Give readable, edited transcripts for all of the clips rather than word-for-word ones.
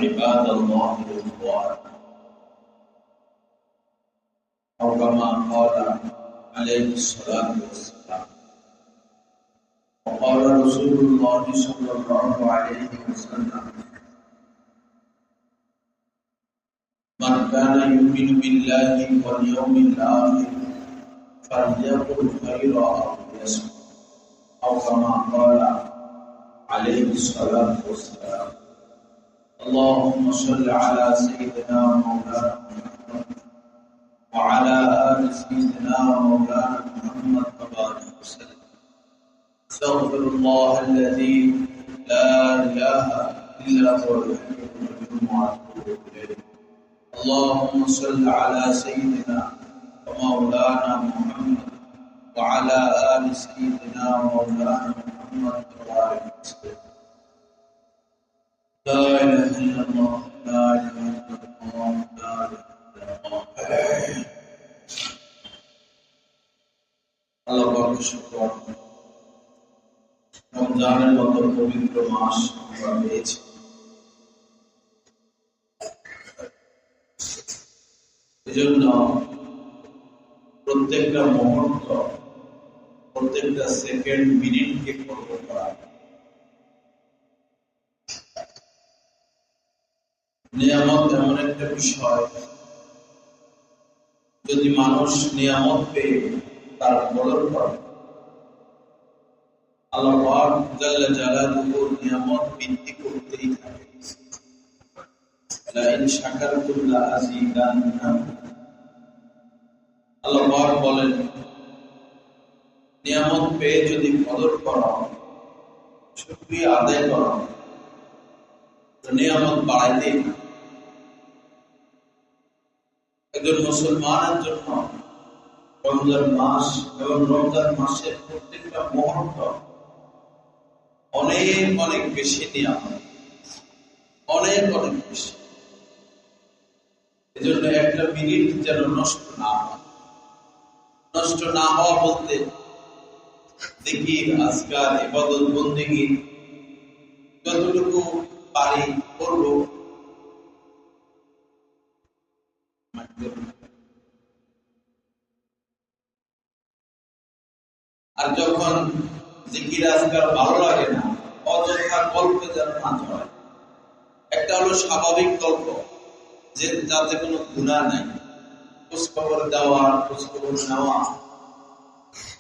عباد الله الإخوان أو كما قال عليه الصلاة والسلام. وقال رسول الله صلى الله عليه وسلم: من كان يؤمن بالله واليوم الآخر فليقل خيرا أو ليصمت، أو كما قال عليه الصلاة والسلام. اللهم صل على سيدنا مولانا محمد وعلى آل سيدنا مولانا محمد وبارك وسلم. استغفر الله الذي لا إله إلا هو الحي القيوم وأتوب إليه. اللهم صل على سيدنا ومولانا محمد وعلى آل سيدنا مولانا محمد وبارك وسلم. لا إله إلا الله، لا إله إلا الله، لا إله إلا الله. আল্লাহ পাকের শুকর, রমজানের মতো পবিত্র মাস আমরা পেয়েছি। এজন্য প্রত্যেকটা মুহূর্ত, প্রত্যেকটা সেকেন্ড, মিনিটকে কর্ম করা। নিয়ামত এমন একটা বিষয়, যদি মানুষ নিয়ামত পেয়ে তার কদর করে, আল্লাহ পাক জাল্লা জালালুহু নিয়ামত বৃদ্ধি করতেই থাকে। লা ইন শাকারতুম লা আযীদান্নাকুম। আল্লাহ পাক বলেন, নিয়ামত পেয়ে যদি কদর করো, শুকরিয়া আদায় করো, তো নিয়ামত বাড়াইতেই থাকে। একজন মুসলমানের জন্য রমজান মাস এবং রমজান মাসের প্রত্যেকটা মুহূর্ত অনেক অনেক বেশি নিয়ামত, অনেক অনেক বেশি। এজন্য একটা মিনিট যেন নষ্ট না হয়। নষ্ট না হওয়া বলতে দেখি আজকাল ইবাদত বন্দেগী যতটুকু পারি করব, আর যখন জিকির আজকাল ভালো লাগে না, অযথা গল্পে যেন না হয়। একটা হলো স্বাভাবিক গল্প, যে যাতে কোনো গুনাহ নাই, খোঁজখবর দেওয়া, খোঁজখবর নেওয়া,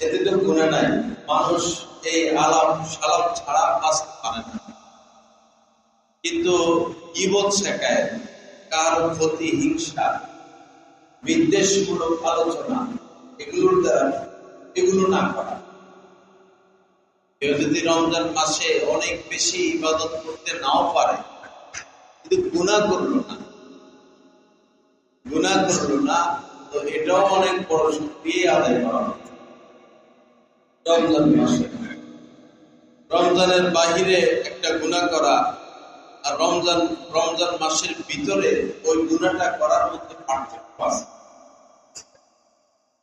এতে তো গুনাহ নাই। মানুষ এই আলাপ সালাপ ছাড়া বাঁচতে পারে না। কিন্তু গীবত শেখায়, কার প্রতি হিংসা, বিদ্বেষমূলক আলোচনা, এগুলোর দ্বারা এগুলো না করা। কেউ যদি রমজান মাসে অনেক বেশি ইবাদত করতে নাও পারে, কিন্তু গুনাহ করলো না, তো এটাও অনেক বড় শুকরিয়া আদায় করা রমজান মাসে। রমজানের বাহিরে একটা গুনাহ করা আর রমজান মাসের ভিতরে ওই গুনাহটা করার মধ্যে পার্থক্য আছে।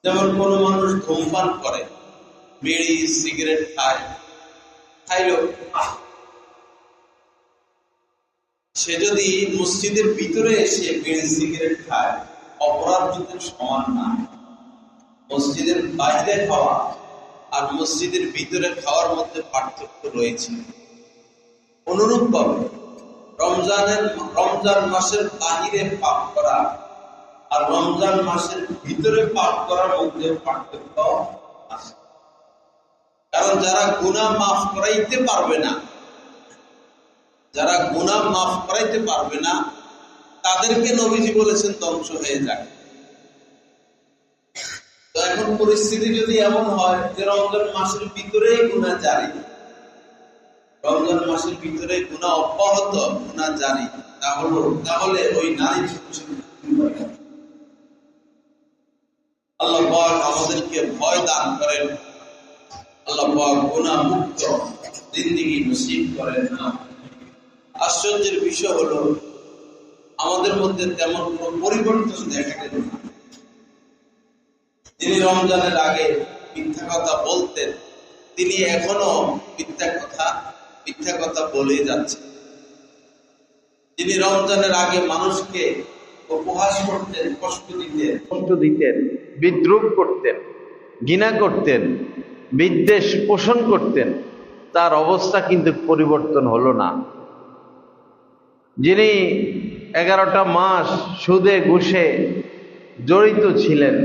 যেমন কোন মানুষ ধূমপান করে, বিড়ি সিগারেট খাইলো, সে যদি মসজিদের ভিতরে এসে বিড়ি সিগারেট খায়, অপরাধ কিন্তু সমান না। মসজিদের বাইরে খাওয়া আর মসজিদের ভিতরে খাওয়ার মধ্যে পার্থক্য রয়েছে। অনুরূপভাবে রমজান মাসের বাহিরে পাপ করা আর রমজান মাসের ভিতরে পাপ করার মধ্যে পার্থক্য আছে। কারণ যারা গুনাহ মাফ করাইতে পারবে না, তাদেরকে নবীজি বলেছেন ধ্বংস হয়ে যায়। তো এখন পরিস্থিতি যদি এমন হয় যে রমজান মাসের ভিতরেই গুনাহ জারি, রমজান মাসের ভিতরে গুনাহ অব্যাহত, গুনাহ জারি, তাহলে ওই নারী আল্লাহ পাক আমাদেরকে ভয় দান করেন, আল্লাহ পাক গুনাহ মুক্ত জিন্দেগি নসিব করেন না। আশ্চর্যের বিষয় হলো, আমাদের মধ্যে তেমন কোন পরিবর্তন দেখা গেল না। যিনি রমজানের আগে মিথ্যা কথা বলতেন, তিনি এখনো মিথ্যা কথা বলে যাচ্ছেন। যিনি রমজানের আগে মানুষকে উপহাস করতেন, কষ্ট দিতেন, বিদ্রুপ করতেন, ঘৃণা করতেন, বিদ্বেষ পোষণ করতেন, তার অবস্থা কিন্তু পরিবর্তন হলো না। যিনি 11টা মাস সুদে ঘুষে জড়িত ছিলেন,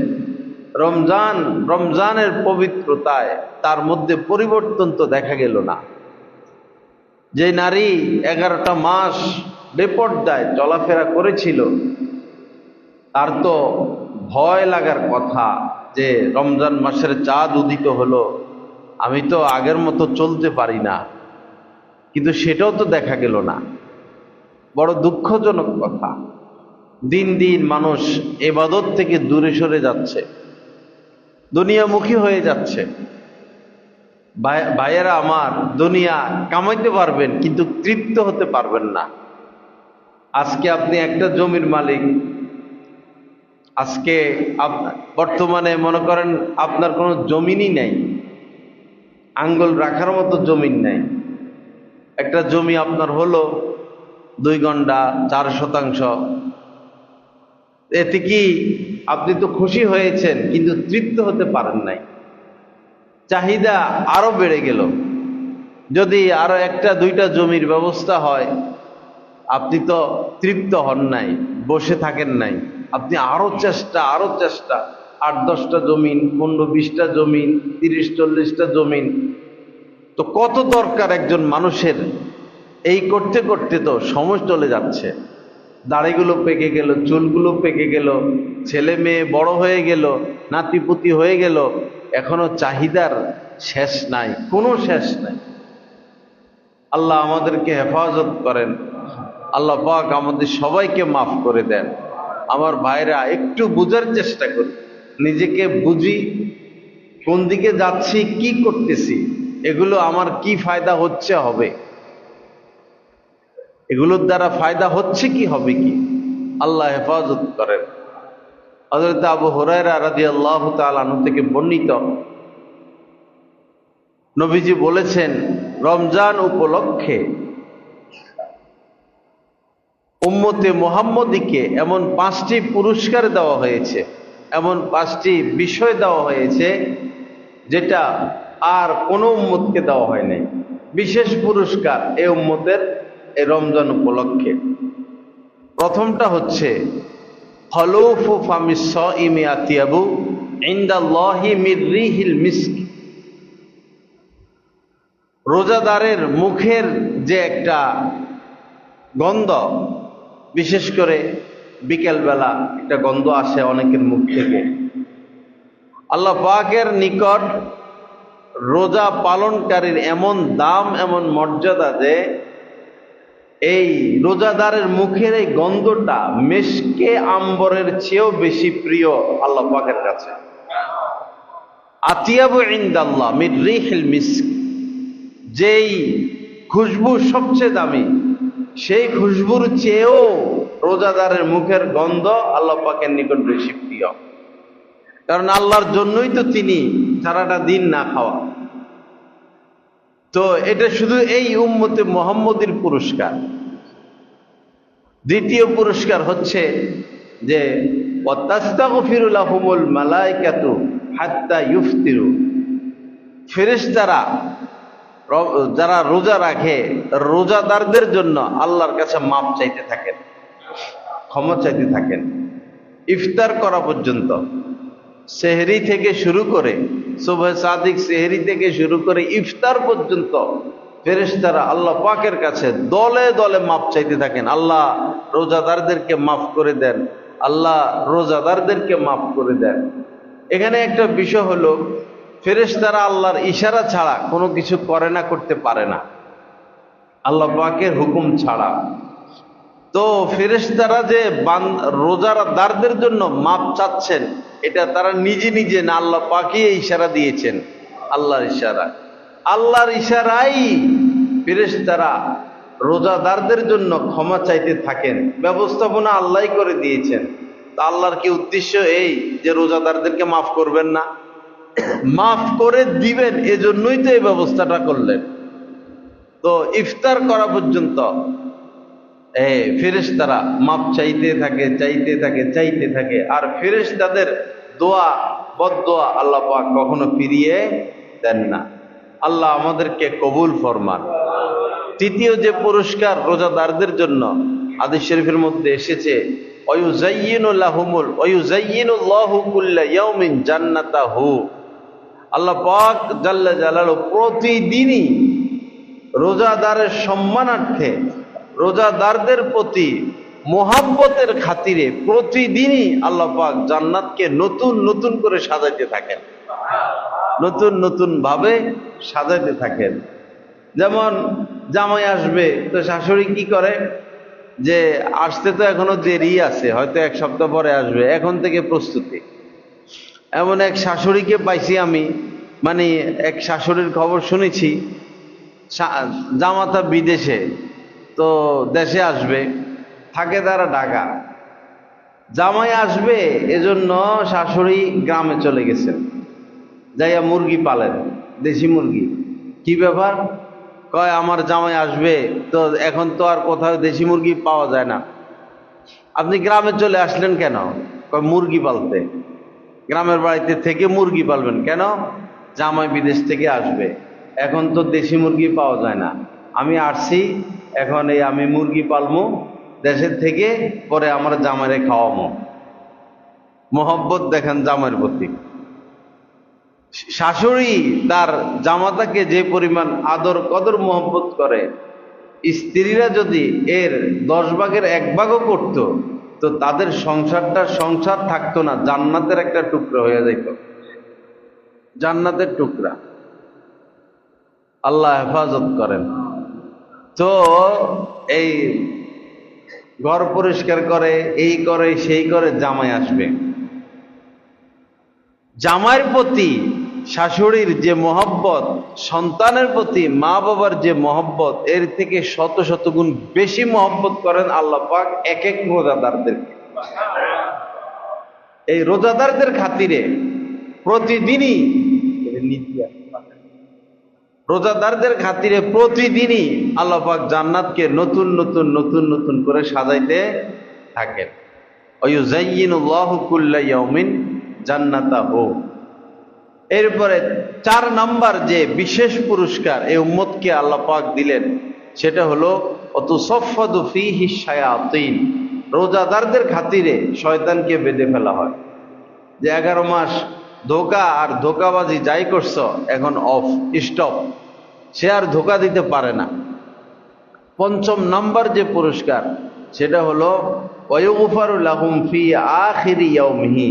রমজানের পবিত্রতায় তার মধ্যে পরিবর্তন তো দেখা গেল না। যে নারী 11টা মাস বেপর্দায় চলাফেরা করেছিল, তার তো ভয় লাগার কথা যে রমজান মাসের চাঁদ উদিত হলো, আমি তো আগের মতো চলতে পারি না, কিন্তু সেটাও তো দেখা গেল না। বড় দুঃখজনক কথা। দিন দিন মানুষ ইবাদত থেকে দূরে সরে যাচ্ছে, দুনিয়ামুখী হয়ে যাচ্ছে। ভাইয়েরা আমার, দুনিয়া কামাইতে পারবেন কিন্তু তৃপ্ত হতে পারবেন না। আজকে আপনি একটা জমির মালিক, আজকে বর্তমানে মনে করেন আপনার কোনো জমিনই নাই, আঙ্গুল রাখার মতো জমিন নাই। একটা জমি আপনার হলো 2 গন্ডা 4 শতাংশ, এতে কি আপনি তো খুশি হয়েছেন কিন্তু তৃপ্ত হতে পারেন নাই। চাহিদা আরো বেড়ে গেল। যদি আরো 1টা 2টা জমির ব্যবস্থা হয়, আপনি তো তৃপ্ত হন নাই, বসে থাকেন নাই, আপনি আরো চেষ্টা 8-10টা জমিন, 15-20টা জমিন, 30-40টা জমিন। তো কত দরকার একজন মানুষের? এই করতে করতে তো সময় চলে যাচ্ছে। দাড়িগুলো পেকে গেল, চুলগুলো পেকে গেল, ছেলে মেয়ে বড় হয়ে গেল, নাতিপুতি হয়ে গেল, এখনো চাহিদার শেষ নাই, কোনো শেষ নাই। আল্লাহ আমাদেরকে হেফাজত করেন, আল্লাহ পাক আমাদের সবাইকে মাফ করে দেন। আমার ভাইরা, একটু বুঝার চেষ্টা করি, নিজেকে বুঝি, কোন দিকে যাচ্ছি, কি করতেছি, এগুলো আমার কি ফায়দা হচ্ছে, হবে, এগুলোর দ্বারা ফায়দা হচ্ছে কি, হবে কি, আল্লাহ হেফাজত করেন। হযরত আবু হুরায়রা রাদিয়াল্লাহু তাআলা আনহু থেকে বর্ণিত, নবীজি বলেছেন, রমজান উপলক্ষে উম্মতে মুহাম্মদীকে এমন 5টি পুরস্কার দেওয়া হয়েছে, এমন 5টি বিষয় দেওয়া হয়েছে যেটা আর কোনো উম্মতকে দেওয়া হয় নাই। বিশেষ পুরস্কার এই উম্মতের এই রমজান উপলক্ষে। প্রথমটা হচ্ছে হলুফু ফামিস সাইমি আতিয়াবু ইনদাল্লাহি মির রিহিল মিস্ক। রোজাদারের মুখের যে একটা গন্ধ, বিশেষ করে বিকেলবেলা একটা গন্ধ আসে অনেকের মুখ থেকে, আল্লাহ পাকের নিকট রোজা পালনকারীর এমন দাম, এমন মর্যাদা যে এই রোজাদারের মুখের এই গন্ধটা মেশকে আম্বরের চেয়েও বেশি প্রিয় আল্লাহ পাকের কাছে। আতিয়াবু ইনদাল্লাহ মির রিহিল মিস্ক, যেই খুশবু সবচেয়ে দামি, সেই খুশবুর চেয়েও রোজাদারের মুখের গন্ধ আল্লাহ পাকের নিকট বেশি প্রিয়। কারণ আল্লাহর জন্যই তো তিনি সারাটা দিন না খাওয়া। তো এটা শুধু এই উম্মতে মুহাম্মদীর পুরস্কার। দ্বিতীয় পুরস্কার হচ্ছে যে ওয়াতাস্তাগফিরু লাহুমুল মালায়েকাতু হাত্তা ইফতিরু। ফেরেশতারা যারা রোজা রাখে, রোজাদারদের জন্য আল্লাহর কাছে মাপ চাইতে থাকেন, ক্ষমা চাইতে থাকেন ইফতার করা পর্যন্ত। সেহরি থেকে শুরু করে, সুবহে সাদিক সেহরি থেকে শুরু করে ইফতার পর্যন্ত ফেরেশতারা আল্লাহ পাকের কাছে দলে দলে মাপ চাইতে থাকেন, আল্লাহ রোজাদারদেরকে মাফ করে দেন, আল্লাহ রোজাদারদেরকে মাফ করে দেন। এখানে একটা বিষয় হলো, ফেরেশতারা আল্লাহর ইশারা ছাড়া কোনো কিছু করে না, করতে পারে না, আল্লাহ পাকের হুকুম ছাড়া। তো ফেরেশতারা যে রোজাদারদের জন্য মাপ চাচ্ছেন, এটা তারা নিজে নিজে না, আল্লাহ পাকই ইশারা দিয়েছেন। আল্লাহর ইশারা, আল্লাহর ইশারাই ফেরেশতারা রোজাদারদের জন্য ক্ষমা চাইতে থাকেন। ব্যবস্থাপনা আল্লাহই করে দিয়েছেন। তা আল্লাহর কি উদ্দেশ্য এই যে রোজাদারদেরকে মাফ করবেন না? মাফ করে দিবেন, এজন্যই তো এই ব্যবস্থাটা করলেন। তো ইফতার করা পর্যন্ত ফেরেশতারা মাপ চাইতে থাকে, চাইতে থাকে, চাইতে থাকে। আর ফেরেশতাদের দোয়া, বদদোয়া আল্লাহ পাক কখনো ফিরিয়ে দেন না। আল্লাহ আমাদেরকে কবুল ফরমান। তৃতীয় যে পুরস্কার রোজাদারদের জন্য হাদিস শরীফের মধ্যে এসেছে, ওয়ায়ুযায়্যিনুল্লাহু কুল্লা ইয়াউমিন জান্নাতাহু। আল্লাহ পাক জাল্লা জালালুহু প্রতিদিনই রোজাদারের সম্মানার্থে, রোজাদারদের প্রতি মোহাব্বতের খাতিরে প্রতিদিনই আল্লাহ পাক জান্নাতকে নতুন নতুন করে সাজাইতে থাকেন, নতুন নতুন ভাবে সাজাইতে থাকেন। যেমন জামাই আসবে, তো শাশুড়ি কি করে, যে আসতে তো এখনো দেরি আছে, হয়তো এক সপ্তাহ পরে আসবে, এখন থেকে প্রস্তুতি। এমন এক শাশুড়িকে পাইছি আমি, মানে এক শাশুড়ির খবর শুনেছি, জামাতা বিদেশে, তো দেশে আসবে, থাকে তারা ঢাকা। জামাই আসবে এজন্য শাশুড়ি গ্রামে চলে গেছেন, যাইয়া মুরগি পালেন, দেশি মুরগি। কি ব্যাপার? কয় আমার জামাই আসবে, তো এখন তো আর কোথাও দেশি মুরগি পাওয়া যায় না। আপনি গ্রামে চলে আসলেন কেন? কয় মুরগি পালতে। গ্রামের বাড়িতে থেকে মুরগি পালবেন কেন? জামাই বিদেশ থেকে আসবে, এখন তো দেশি মুরগি পাওয়া যায় না, আমি আসছি, এখন এই আমি মুরগি পালমু দেশের থেকে, পরে আমার জামাইরে খাওয়ামো। মোহব্বত দেখেন জামাইয়ের প্রতি। শাশুড়ি তার জামাতাকে যে পরিমাণ আদর কদর মোহব্বত করে, স্ত্রীরা যদি এর 10 ভাগের 1 ভাগও করত, তো তাদের সংসারটা সংসার থাকতো না, জান্নাতের একটা টুকরা হয়ে যেত, জান্নাতের টুকরা। আল্লাহ হেফাজত করেন। তো এই ঘর পরিষ্কার করে, এই করে সেই করে, জামাই আসবে। জামাইয়ের প্রতি শাশুড়ির যে মহব্বত, সন্তানের প্রতি মা বাবার যে মহব্বত, এর থেকে শত শত গুণ বেশি মহব্বত করেন আল্লাহ পাক এক এক রোজাদারদেরকে। এই রোজাদারদের খাতিরে প্রতিদিনই, রোজাদারদের খাতিরে প্রতিদিনই আল্লাহ পাক জান্নাতকে নতুন নতুন নতুন নতুন করে সাজাইতে থাকেন। ওয়ায়ুযায়্যিনুল্লাহু কুল্লা ইয়াউমিন জান্নাতাহু। এরপরে 4 নাম্বার যে বিশেষ পুরস্কার এই উম্মতকে আল্লাহ পাক দিলেন, সেটা হলো ওয়াতুসাফফাদু ফীহি শায়াতিন। রোজাদারদের খাতিরে শয়তানকে বেঁধে ফেলা হয়, যে 11 মাস ধোঁকা আর ধোঁকাবাজি যাই করছো, এখন অফ, স্টপ, সে আর ধোঁকা দিতে পারে না। 5ম নাম্বার যে পুরস্কার, সেটা হলো ওয়ায়ুগফারু লাহুম ফি আখিরি ইয়াউমিহি।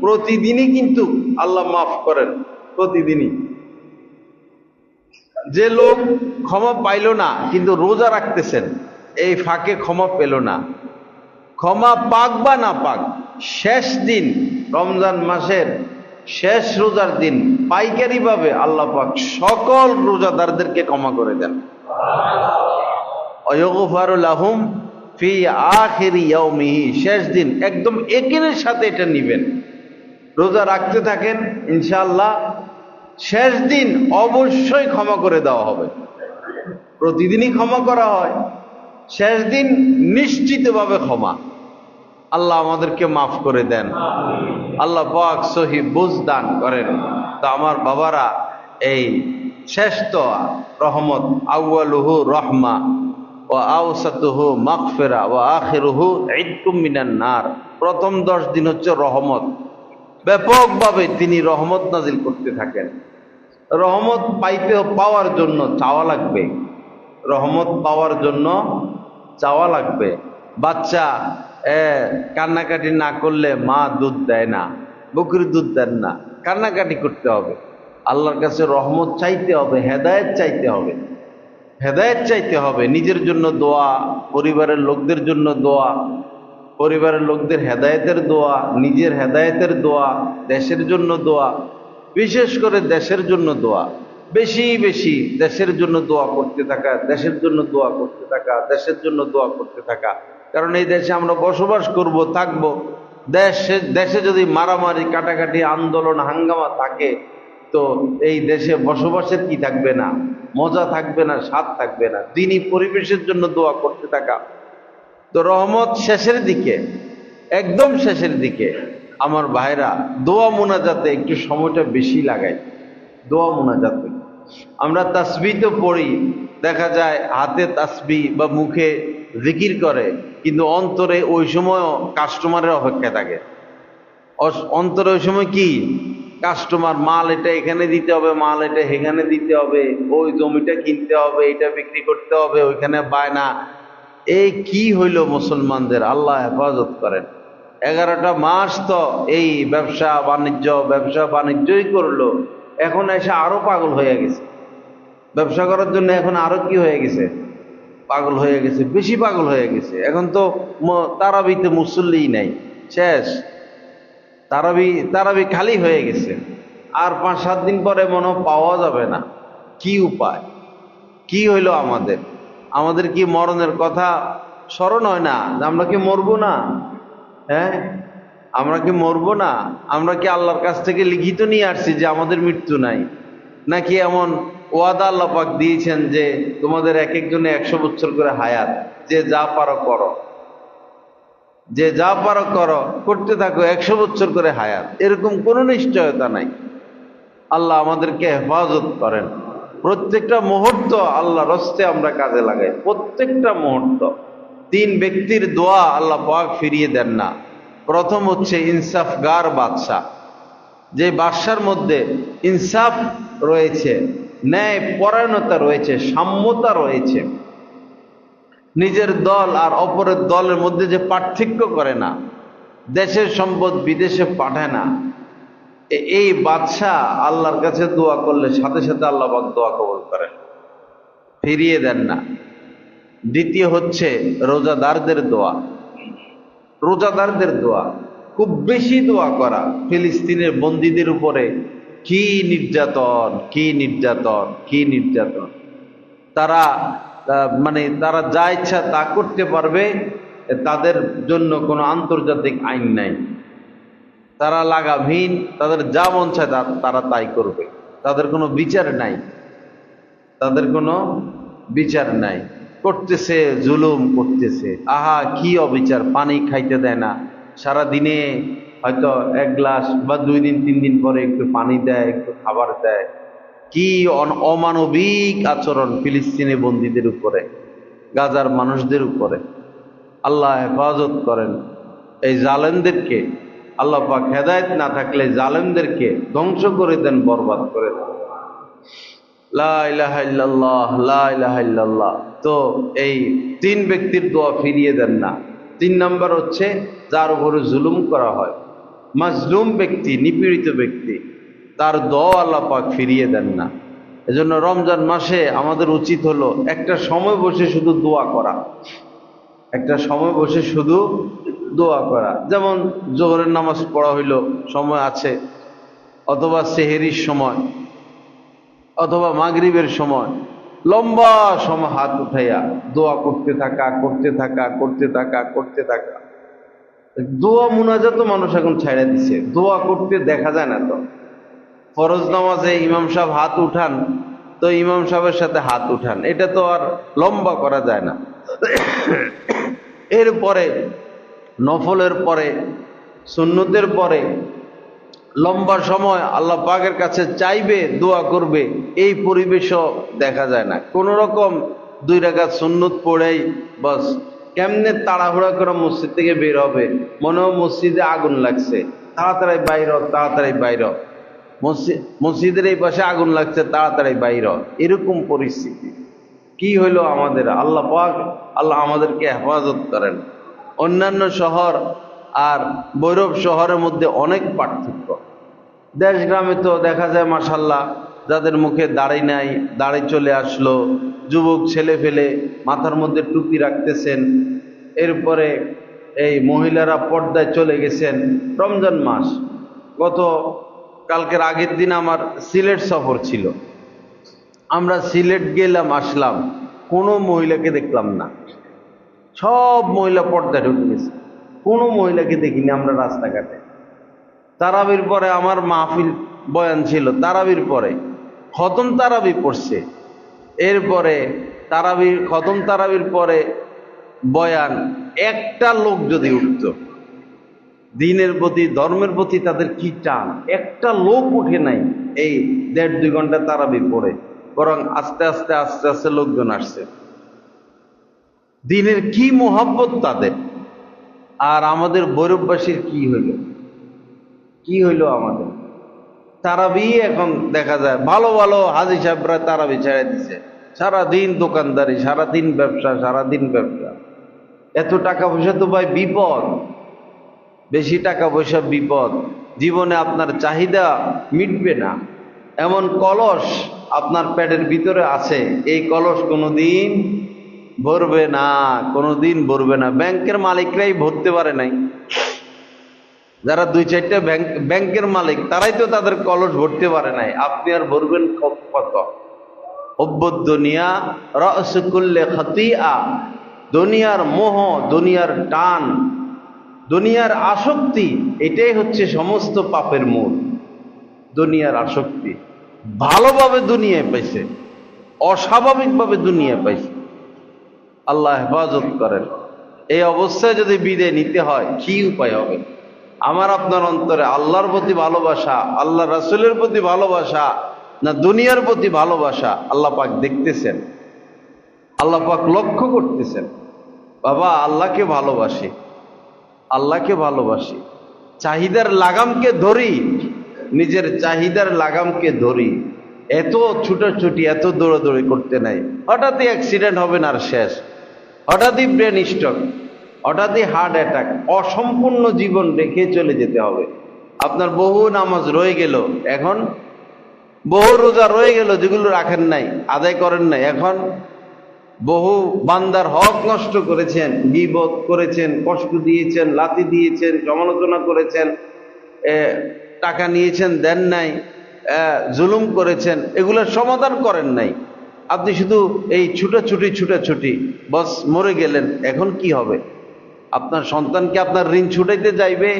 প্রতিদিনই কিন্তু আল্লাহ মাফ করেন, প্রতিদিনই। যে লোক ক্ষমা পাইল না কিন্তু রোজা রাখতেছেন, এই ফাঁকে ক্ষমা পেল না, ক্ষমা পাক বা না পাক, শেষ দিন রমজান মাসের শেষ রোজার দিন পাইকারি ভাবে আল্লাহ পাক সকল রোজাদারদেরকে ক্ষমা করে দেন। ওয়ায়ুগফারু লাহুম ফি আখিরি ইয়াউমিহি, শেষ দিন একদম একিনের সাথে এটা নিবেন। রোজা রাখতে থাকেন, ইনশাআল্লাহ শেষ দিন অবশ্যই ক্ষমা করে দেওয়া হবে। প্রতিদিনই ক্ষমা করা হয়, শেষ দিন নিশ্চিতভাবে ক্ষমা। আল্লাহ আমাদেরকে মাফ করে দেন, আল্লাহ পাক সহি বুঝ দান করেন। তো আমার বাবারা, এই শেষ তো রহমত, আউয়ালুহু রহমা ও আওসাতুহু মাগফিরা ও আখিরুহু ইতকুম মিনান নার। প্রথম 10 দিন হচ্ছে রহমত, ব্যাপকভাবে তিনি রহমত নাজিল করতে থাকেন। রহমত পাওয়ার জন্য চাওয়া লাগবে, রহমত পাওয়ার জন্য চাওয়া লাগবে। বাচ্চা কান্নাকাটি না করলে মা দুধ দেয় না, বকরি দুধ দেন না, কান্নাকাটি করতে হবে, আল্লাহর কাছে রহমত চাইতে হবে, হেদায়েত চাইতে হবে, হেদায়েত চাইতে হবে। নিজের জন্য দোয়া, পরিবারের লোকদের জন্য দোয়া, পরিবারের লোকদের হেদায়েতের দোয়া, নিজের হেদায়েতের দোয়া, দেশের জন্য দোয়া, বিশেষ করে দেশের জন্য দোয়া, বেশি বেশি দেশের জন্য দোয়া করতে থাকা, দেশের জন্য দোয়া করতে থাকা, দেশের জন্য দোয়া করতে থাকা। কারণ এই দেশে আমরা বসবাস করব, থাকবো। দেশে যদি মারামারি, কাটাকাটি, আন্দোলন, হাঙ্গামা থাকে, তো এই দেশে বসবাসের কি থাকবে না, মজা থাকবে না, স্বাদ থাকবে না। দিনই পরিবেশের জন্য দোয়া করতে থাকা, তো রহমত শেষের দিকে, একদম শেষের দিকে। আমার ভাইরা, দোয়া মোনাজাতে একটু সময়টা বেশি লাগাই। দোয়া মোনাজাতে আমরা তাসবিহ তো পড়ি, দেখা যায় হাতে তাসবিহ বা মুখে জিকির করে, কিন্তু অন্তরে ওই সময়ও কাস্টমারের অপেক্ষায় থাকে। অন্তরে ওই সময় কি, কাস্টমার, মাল এটা এখানে দিতে হবে, মাল এটা এখানে দিতে হবে, ওই জমিটা কিনতে হবে, এটা বিক্রি করতে হবে, ওইখানে বায়না। এই কি হইল মুসলমানদের, আল্লাহ হেফাজত করেন। 11টা মাস তো এই ব্যবসা বাণিজ্যই করলো, এখন এসে আরো পাগল হয়ে গেছে। ব্যবসা করার জন্য এখন আরো কি হয়ে গেছে, পাগল হয়ে গেছে, বেশি পাগল হয়ে গেছে। এখন তো তারাবিতে মুসল্লিই নাই, শেষ। তারাবি খালি হয়ে গেছে, আর 5-7 দিন পরে মনে হয় পাওয়া যাবে না। কি উপায়, কি হইল আমাদের? আমাদের কি মরণের কথা স্মরণ হয় না? আমরা কি মরবো না? হ্যাঁ, আমরা কি মরবো না? আমরা কি আল্লাহর কাছ থেকে লিখিত নিয়ে আসছি যে আমাদের মৃত্যু নাই? নাকি এমন ওয়াদা আল্লাহ পাক দিয়েছেন যে তোমাদের এক একজনে 100 বছর করে হায়াত, যে যা পারো করো, যে যা পারো করো, করতে থাকো, 100 বছর করে হায়াত? এরকম কোনো নিশ্চয়তা নাই। আল্লাহ আমাদেরকে হেফাজত করেন। প্রত্যেকটা মুহূর্ত আল্লাহ রস্তে আমরা কাজে লাগাই, প্রত্যেকটা মুহূর্ত। 3 ব্যক্তির দোয়া আল্লাহ পাক ফিরিয়ে দেন না। প্রথম হচ্ছে ইনসাফগার বাদশাহ, যে বাদশার মধ্যে ইনসাফ রয়েছে, ন্যায় পরায়ণতা রয়েছে, সাম্যতা রয়েছে, নিজের দল আর অপরের দলের মধ্যে যে পার্থক্য করে না, দেশের সম্পদ বিদেশে পাঠায় না, এই বাদশাহ আল্লাহর কাছে দোয়া করলে সাথে সাথে আল্লাহ পাক দোয়া কবুল করেন, ফিরিয়ে দেন না। দ্বিতীয় হচ্ছে রোজাদারদের দোয়া। রোজাদারদের দোয়া, খুব বেশি দোয়া করা। ফিলিস্তিনের বন্দীদের উপরে কি নির্যাতন, কি নির্যাতন, কি নির্যাতন! তারা তারা যা ইচ্ছা তা করতে পারবে, তাদের জন্য কোনো আন্তর্জাতিক আইন নাই। তারা লাগামহীন, তাদের যা মন চায় তারা তাই করবে, তাদের কোনো বিচার নাই, তাদের কোনো বিচার নাই। করতেছে, জুলুম করতেছে। আহা, কি অবিচার! পানি খাইতে দেয় না, সারা দিনে হয়তো 1 গ্লাস বা 2 দিন 3 দিন পরে একটু পানি দেয়, একটু খাবার দেয়। কি অমানবিক আচরণ ফিলিস্তিনি বন্দীদের উপরে, গাজার মানুষদের উপরে। আল্লাহ হেফাজত করেন এই জালেমদেরকে। আল্লাহ পাক হেদায়েত না থাকলে জালেমদেরকে ধ্বংস করে দেন, বরবাদ করে দেন। লা ইলাহা ইল্লাল্লাহ, লা ইলাহা ইল্লাল্লাহ। তো এই 3 ব্যক্তির দোয়া ফিরিয়ে দেন না। 3 নম্বর হচ্ছে যার উপরে জুলুম করা হয়, মাজলুম ব্যক্তি, নিপীড়িত ব্যক্তি, তার দোয়া আল্লাহ পাক ফিরিয়ে দেন না। এজন্য রমজান মাসে আমাদের উচিত হলো একটা সময় বসে শুধু দোয়া করা, একটা সময় বসে শুধু দোয়া করা। যেমন জোহরের নামাজ পড়া হইল, সময় আছে, অথবা সেহেরির সময়, অথবা মাগরিবের সময়, লম্বা সময় হাত উঠাইয়া দোয়া করতে থাকা, করতে থাকা, করতে থাকা, করতে থাকা। দোয়া মুনাজাত তো মানুষ এখন ছাইড়া দিছে, দোয়া করতে দেখা যায় না। তো ফরজ নামাজে ইমাম সাহেব হাত উঠান, তো ইমাম সাহেবের সাথে হাত উঠান, এটা তো আর লম্বা করা যায় না। এরপরে নফলের পরে, সুন্নতের পরে লম্বা সময় আল্লাহ পাকের কাছে চাইবে, দোয়া করবে, এই পরিবেশও দেখা যায় না। কোন রকম 2 রাকাত সুন্নত পড়েই বাস কেমনে তাড়াহুড়া করে মসজিদ থেকে বের হবে, মনে হয় মসজিদে আগুন লাগছে, তাড়াতাড়ি বাইর হ, তাড়াতাড়ি বাইর হ। মসজিদের এই পাশে আগুন লাগছে, তাড়াতাড়ি বাইর হ। এরকম পরিস্থিতি। কি হইল আমাদের? আল্লাহ পাক, আল্লাহ আমাদেরকে হেফাজত করেন। অন্যান্য শহর আর ভৈরব শহরের মধ্যে অনেক পার্থক্য। দেশ গ্রামে তো দেখা যায় মাশাআল্লাহ, যাদের মুখে দাড়ি নাই, দাড়ি চলে আসলো, যুবক ছেলে ফেলে মাথার মধ্যে টুপি রাখতেছেন। এরপরে এই মহিলারা পর্দায় চলে গেছেন। রমজান মাস, গত কালকের আগের দিন আমার সিলেট সফর ছিল। আমরা সিলেট গেলাম, আসলাম, কোনো মহিলাকে দেখলাম না। সব মহিলা পর্দায় ঢুকে গেছে, কোনো মহিলাকে দেখিনি আমরা রাস্তাঘাটে। তারাবির পরে আমার মাহফিল বয়ান ছিল, তারাবির পরে খতম তারাবি পড়ছে। এরপরে খতম তারাবির পরে বয়ান, একটা লোক যদি উঠত, দিনের প্রতি ধর্মের প্রতি তাদের কি টান, একটা লোক উঠে নাই এই 1.5-2 ঘন্টা তারাবি পড়ে, বরং আস্তে আস্তে আস্তে আস্তে লোকজন আসছে। দিনের কি মোহাব্বত তাদের। আর আমাদের ভৈরববাসীর কি হইল, কি হইল আমাদের? তারাবি এখন দেখা যায় ভালো ভালো হাজি সাহেবরা তারাবি ছেড়ে দিছে, সারাদিন দোকানদারি, সারাদিন ব্যবসা, সারাদিন ব্যবসা। এত টাকা পয়সা তো ভাই বিপদ, বেশি টাকা পয়সা বিপদ, জীবনে আপনার চাহিদা মিটবে না। এমন কলস আপনার পেটের ভিতরে আছে, এই কলস কোনোদিন ভরবে না, কোনোদিন ভরবে না। ব্যাংকের মালিকরাই ভরতে পারে নাই, যারা 2-4টা ব্যাংকের মালিক তারাই তো তাদের কলস ভরতে পারে নাই, আপনি আর ভরবেন কত? হুব্বুদ দুনিয়া রা'সু কুল্লি খাতিআ, দুনিয়ার মোহ, দুনিয়ার টান, দুনিয়ার আসক্তি, এটাই হচ্ছে সমস্ত পাপের মূল। দুনিয়ার আসক্তি, ভালোভাবে দুনিয়ায় পাইছে, অস্বাভাবিকভাবে দুনিয়া পাইছে। আল্লাহ হেফাজত করেন। এই অবস্থায় যদি বিদায় নিতে হয়, কি উপায় হবে? আমার আপনার অন্তরে আল্লাহর প্রতি ভালোবাসা, আল্লাহ রাসূলের প্রতি ভালোবাসা, না দুনিয়ার প্রতি ভালোবাসা? আল্লাহ পাক দেখতেছেন, আল্লাহ পাক লক্ষ্য করতেছেন। বাবা, আল্লাহকে ভালোবাসি, আল্লাহকে ভালোবাসি, চাহিদার লাগামকে ধরি, নিজের চাহিদার লাগামকে ধরি। এত ছুটোছুটি, এত দৌড়াদৌড়ি করতে নাই। হঠাৎই অ্যাক্সিডেন্ট হবে না আর শেষ, হঠাৎই ব্রেন স্ট্রোক, হঠাৎই হার্ট অ্যাটাক, অসম্পূর্ণ জীবন রেখে চলে যেতে হবে। আপনার বহু নামাজ রয়ে গেল, এখন বহু রোজা রয়ে গেল যেগুলো রাখেন নাই, আদায় করেন নাই। এখন বহু বান্দার হক নষ্ট করেছেন, গীবত করেছেন, কষ্ট দিয়েছেন, লাথি দিয়েছেন, সমালোচনা করেছেন, টাকা নিয়েছেন দেন নাই, জুলুম করেছেন, এগুলোর সমাধান করেন নাই। আপনি শুধু এই ছুটাছুটি বস মরে গেলেন। এখন কি হবে? আপনার সন্তানকে আপনার ঋণ ছুটাইতে যাইবে?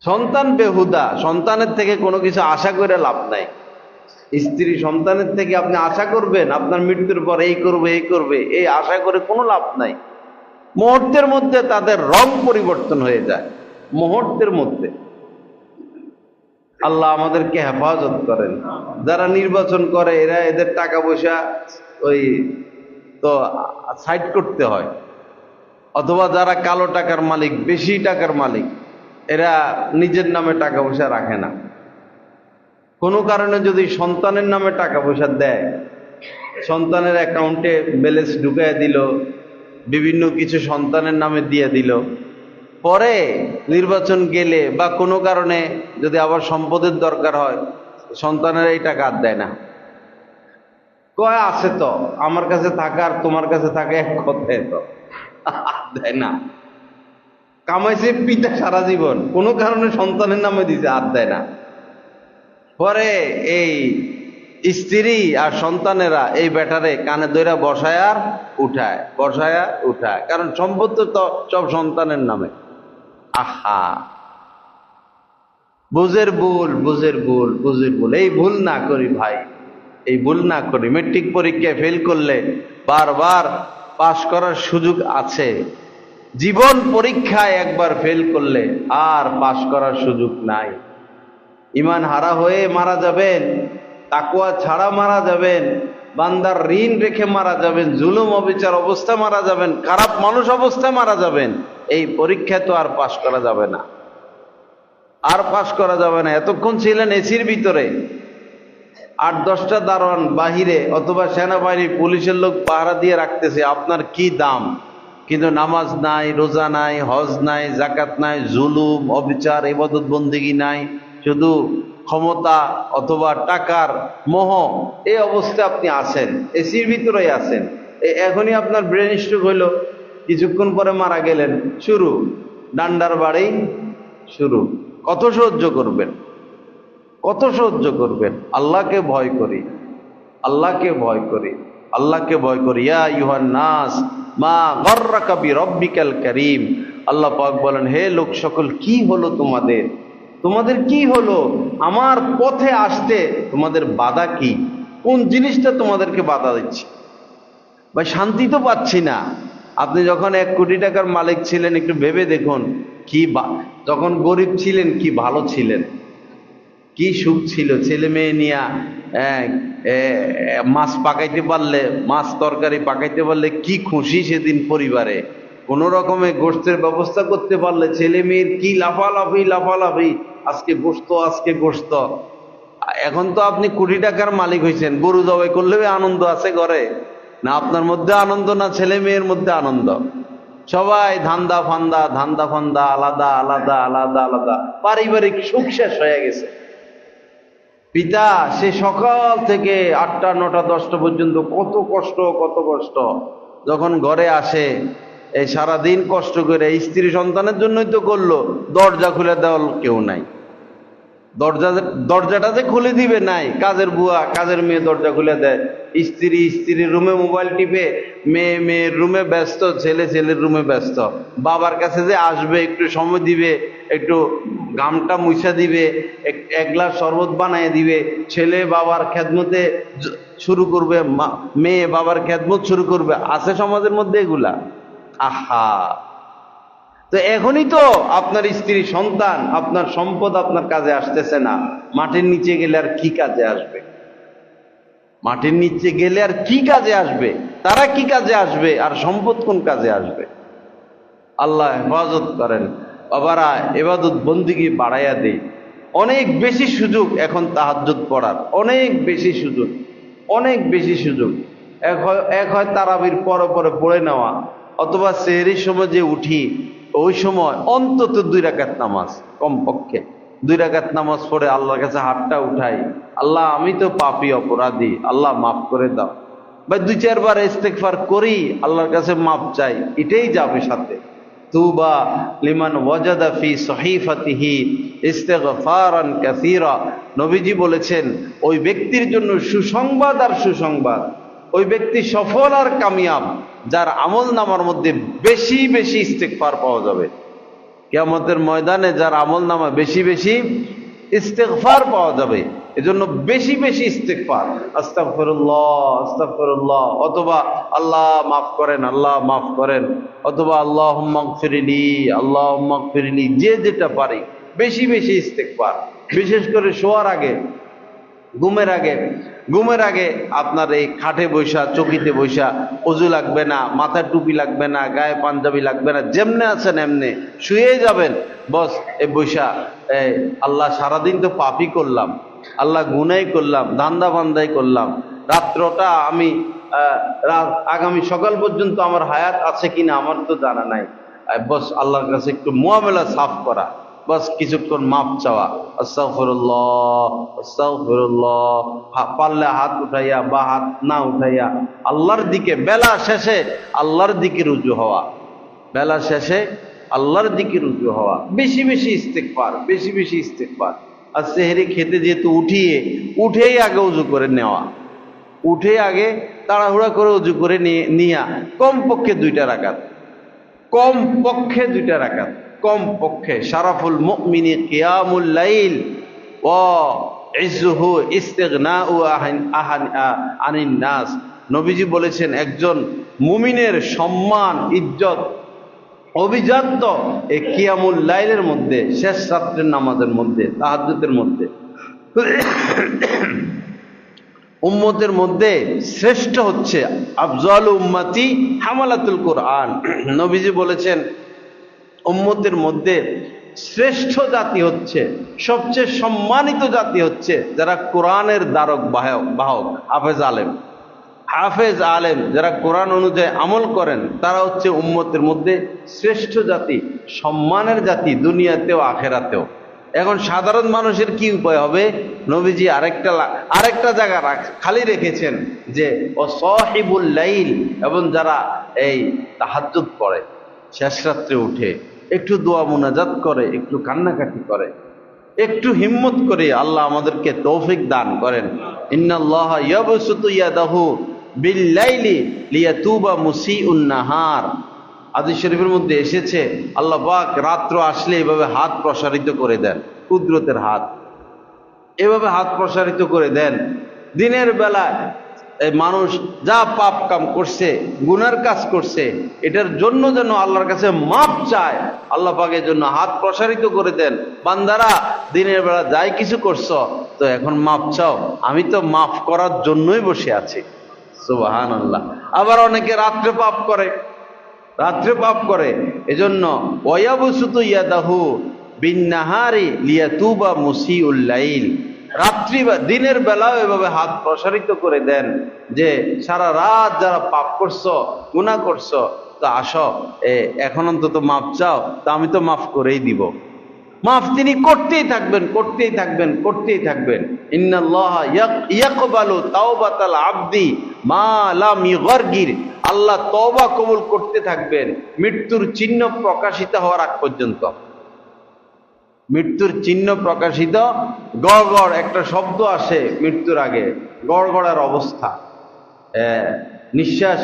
সন্তান বেহুদা, সন্তানের থেকে কোনো কিছু আশা করে লাভ নাই। স্ত্রী সন্তানের থেকে আপনি আশা করবেন আপনার মৃত্যুর পর এই করবে এই করবে, এই আশা করে কোনো লাভ নাই। মুহূর্তের মধ্যে তাদের রং পরিবর্তন হয়ে যায়, মুহূর্তের মধ্যে। আল্লাহ আমাদেরকে হেফাজত করেন। যারা নির্বাচন করে এরা এদের টাকা পয়সা ওই তো সাইড করতে হয়, অথবা যারা কালো টাকার মালিক, বেশি টাকার মালিক, এরা নিজের নামে টাকা পয়সা রাখে না। কোনো কারণে যদি সন্তানের নামে টাকা পয়সা দেয়, সন্তানের অ্যাকাউন্টে ব্যালেন্স ঢুকাই দিল, বিভিন্ন কিছু সন্তানের নামে দিয়ে দিল, পরে নির্বাচন গেলে বা কোনো কারণে যদি আবার সম্পদের দরকার হয়, সন্তানের এই টাকা আর দেয় না। কয় আছে তো, আমার কাছে থাকা আর তোমার কাছে থাকা এক কথায়, তো দেয় না। কামাইছে পিতা সারা জীবন, কোনো কারণে সন্তানের নামে দিছে, আর দেয় না। পরে এই স্ত্রী আর সন্তানেরা এই ব্যাটারে কানে ধইরা বসায় আর উঠায়, বসায় উঠায়, কারণ সম্পত্তি তো সব সন্তানের নামে। আহা, বুঝের ভুল, বুঝের ভুল, বুঝের ভুল। এই ভুল না করি ভাই, এই ভুল না করি। মেট্রিক পরীক্ষায় ফেল করলে বারবার পাশ করার সুযোগ আছে। জীবন পরীক্ষায় একবার ফেল করলে আর পাশ করার সুযোগ নাই। ইমান হারা হয়ে মারা যাবেন, তাকওয়া ছাড়া মারা যাবেন, বান্দার ঋণ রেখে মারা যাবেন, জুলুম অবিচার অবস্থা মারা যাবেন, খারাপ মানুষ অবস্থায় মারা যাবেন। এই পরীক্ষায় তো আর পাশ করা যাবে না, আর পাশ করা যাবে না। এতক্ষণ ছিলেন এসির ভিতরে, 8-10টা দারোয়ান বাহিরে অথবা সেনাবাহিনী পুলিশের লোক পাহারা দিয়ে রাখতেছে, আপনার কি দাম? কিন্তু নামাজ নাই, রোজা নাই, হজ নাই, জাকাত নাই, জুলুম অবিচার ইবাদত বন্দেগী নাই, শুধু ক্ষমতা অথবা টাকার মোহ। এই অবস্থায় আপনি আছেন, এসির ভিতরেই আছেন। এখনই আপনার ব্রেন স্ট্রোক হইল, কিছুক্ষণ পরে মারা গেলেন, শুরু ডান্ডার বাড়ি শুরু। কত সহ্য করবেন, কত সহ্য করবেন? আল্লাহকে ভয় করি, আল্লাহকে ভয় করি, আল্লাহকে ভয় করি। ইয়া আইয়ুহান নাস মা গররাকা বিরব্বিকাল কারীম। আল্লাহ পাক বলেন, হে লোক সকল, কি হলো তোমাদের? তোমাদের কি হলো? আমার পথে আসতে তোমাদের বাধা কি? কোন জিনিসটা তোমাদেরকে বাধা দিচ্ছে? ভাই শান্তি তো পাচ্ছি না। আপনি যখন 1 কোটি টাকার মালিক ছিলেন একটু ভেবে দেখুন, যখন গরিব ছিলেন কি ভালো ছিলেন, কি সুখ ছিল। ছেলে মেয়ে নিয়া মাছ পাকাইতে পারলে, মাছ তরকারি পাকাইতে পারলে কি খুশি সেদিন পরিবারে। কোন রকমে গোশতের ব্যবস্থা করতে পারলে ছেলে মেয়ের কি লাফালাফি লাফালাফি, আজকে গোশত আজকে গোশত। এখন তো আপনি 1 কোটি টাকার মালিক হয়েছেন, গরু জবাই করলেও আনন্দ আছে ঘরে? না আপনার মধ্যে আনন্দ, না ছেলে মেয়ের মধ্যে আনন্দ। সবাই ধান্দা ফান্দা আলাদা আলাদা আলাদা আলাদা, পারিবারিক সুখ শেষ হয়ে গেছে। পিতা সে সকাল থেকে 8টা 9টা 10টা পর্যন্ত কত কষ্ট, যখন ঘরে আসে এই সারাদিন কষ্ট করে স্ত্রী সন্তানের জন্যই তো করলো, দরজা খুলে দেওয়ার কেউ নাই। দরজাটা যে খুলে দিবে নাই, কাজের বুয়া কাজের মেয়ে দরজা খুলে দেয়। স্ত্রীর রুমে মোবাইল টিপে, মেয়ের রুমে ব্যস্ত, ছেলের রুমে ব্যস্ত। বাবার কাছে যে আসবে, একটু সময় দিবে, একটু গামটা মুছা দিবে, 1 গ্লাস শরবত বানায় দিবে, ছেলে বাবার খেদমতে শুরু করবে, মেয়ে বাবার খেদমত শুরু করবে। আছে সমাজের মধ্যে এগুলা? আহা, তো এখনই তো আপনার স্ত্রী সন্তান আপনার সম্পদ আপনার কাজে আসতেছে না, মাটির নিচে গেলে আর কি কাজে আসবে? মাটির নিচে গেলে আর কি কাজে আসবে? তারা কি কাজে আসবে আর সম্পদ কোন কাজে আসবে? আল্লাহ হেফাজত করেন। বাবারা, ইবাদত বন্দিগি বাড়াইয়া দেই। অনেক বেশি সুযোগ এখন তাহাজ্জুদ পড়ার, অনেক বেশি সুযোগ। এক হয় তারাবির পরে পড়ে নেওয়া, অথবা সেহরির সময় যে উঠি ওই সময় অন্তত 2 রাকাত নামাজ, কমপক্ষে 2 রাকাত নামাজ পড়ে আল্লাহর কাছে হাতটা উঠাই, আল্লাহ আমি তো পাপী অপরাধী, আল্লাহ মাফ করে দাও। বা 2-4 বার ইস্তেগফার করি, আল্লাহর কাছে মাফ চাই, এটাই যাবে সাথে। তুবা লিমান ওয়াজাদা ফি সহিফাতিহি ইস্তিগফারান কাসীরা। নবীজি বলেছেন ওই ব্যক্তির জন্য সুসংবাদ আর সুসংবাদ, ওই ব্যক্তি সফল আর কামিয়াব যার আমল নামার মধ্যে বেশি বেশি ইস্তেগফার পাওয়া যাবে। কিয়ামতের ময়দানে যার আমল নামা বেশি বেশি ইস্তেগফার পাওয়া যাবে। এজন্য বেশি বেশি ইস্তেগফার, আস্তাগফিরুল্লাহ, অথবা আল্লাহ মাফ করেন, অথবা আল্লাহুম্মা গফিরলি, যে যেটা পারি বেশি বেশি ইস্তেগফার। বিশেষ করে শোয়ার আগে, ঘুমের আগে আপনার এই খাটে বৈশা, চকিতে বৈশা, অজু লাগবে না, মাথায় টুপি লাগবে না, গায়ে পাঞ্জাবি লাগবে না, যেমনে আছেন এমনে শুয়ে যাবেন। বস এই বৈশা আল্লাহ সারাদিন তো পাপই করলাম, আল্লাহ গুনাই করলাম, ধান্দা বান্দাই করলাম, রাত্রটা আমি আগামী সকাল পর্যন্ত আমার হায়াত আছে কিনা আমার তো জানা নাই। বস আল্লাহর কাছে একটু মুআমালা সাফ করা, বাস কিছুক্ষণ মাপ চাওয়া, আস্তাগফিরুল্লাহ, পারলে হাত উঠাইয়া বা হাত না উঠাইয়া আল্লাহর দিকে, বেলা শেষে আল্লাহর দিকে রুজু হওয়া, বেশি বেশি ইস্তেগফার। আর সেহরি খেতে যেহেতু উঠেই আগে উজু করে নেওয়া, আগে তাড়াহুড়া করে উজু করে নিয়া কমপক্ষে 2টা রাকাত, কমপক্ষে শারাফুল মুমিনি কিয়ামুল লাইল ওয়া ইজ্জুহু ইস্তিগনাউ আনিন নাস। নবীজি বলেছেন একজন মুমিনের সম্মান, ইজ্জত, অভিজাত্য এই কিয়ামুল লাইলের মধ্যে, শেষ রাত্রের নামাজের মধ্যে, তাহাজ্জুদের মধ্যে। উম্মতের মধ্যে শ্রেষ্ঠ হচ্ছে আফজালু উম্মতি হামালাতুল কোরআন। নবীজি বলেছেন উম্মতের মধ্যে শ্রেষ্ঠ জাতি হচ্ছে, সবচেয়ে সম্মানিত জাতি হচ্ছে যারা কোরআনের দ্বারক বাহক, হাফেজ আলেম যারা কোরআন অনুযায়ী আমল করেন, তারা হচ্ছে উম্মতের মধ্যে শ্রেষ্ঠ জাতি, সম্মানের জাতি, দুনিয়াতেও আখেরাতেও। এখন সাধারণ মানুষের কি উপায় হবে? নবীজি আরেকটা জায়গা খালি রেখেছেন যে ও সাহিবুল লাইল, এবং যারা এই তাহাজ্জুদ পড়ে, শেষ রাত্রে উঠে একটু দোয়া মুনাজাত করে, একটু কান্নাকাটি করে, একটু হিম্মত করে, আল্লাহ আমাদেরকে তৌফিক দান করেন। ইন্নাল্লাহা ইয়াবসুতু ইয়াদাহু বিল-লাইলি লিয়াতুবা মুসিউন নাহার। হাদিস শরীফের মধ্যে এসেছে আল্লাহ পাক রাত্র আসলে এভাবে হাত প্রসারিত করে দেন, কুদরতের হাত, এভাবে হাত প্রসারিত করে দেন। দিনের বেলায় এই মানুষ যা পাপ কাম করছে, গুনার কাজ করছে, এটার জন্য যেন আল্লাহর কাছে মাপ চায়, আল্লাহ পাকের জন্য হাত প্রসারিত করে দেন, বান্দারা দিনের বেলা যাই কিছু করছো তো এখন মাপ চাও, আমি তো মাফ করার জন্যই বসে আছি। সুবহানাল্লাহ। আবার অনেকে রাত্রে পাপ করে, রাত্রে পাপ করে, এজন্য ওয়ায়াবসুতু ইয়াদাহু বিন্নাহারি লিয়াতুবা মুসিউল লাইল, রাত্রি বা দিনের বেলাও এভাবে হাত প্রসারিত করে দেন যে সারা রাত যারা পাপ করছো, গুনাহ করছো, তো আসো এখন অন্তত মাফ চাও, তা আমি তো মাফ করেই দিব। মাফ তিনি করতেই থাকবেন, করতেই থাকবেন, করতেই থাকবেন। ইন্নাল্লাহা ইয়াকবালু তাওবাতাল আবদি মা লাম ইগরগির, আল্লাহ তওবা কবুল করতে থাকবেন মৃত্যুর চিহ্ন প্রকাশিত হওয়ার আগ পর্যন্ত। মৃত্যুর চিহ্ন প্রকাশিত, গড়গড় একটা শব্দ আসে মৃত্যুর আগে, গড়গড়ার অবস্থা, নিঃশ্বাস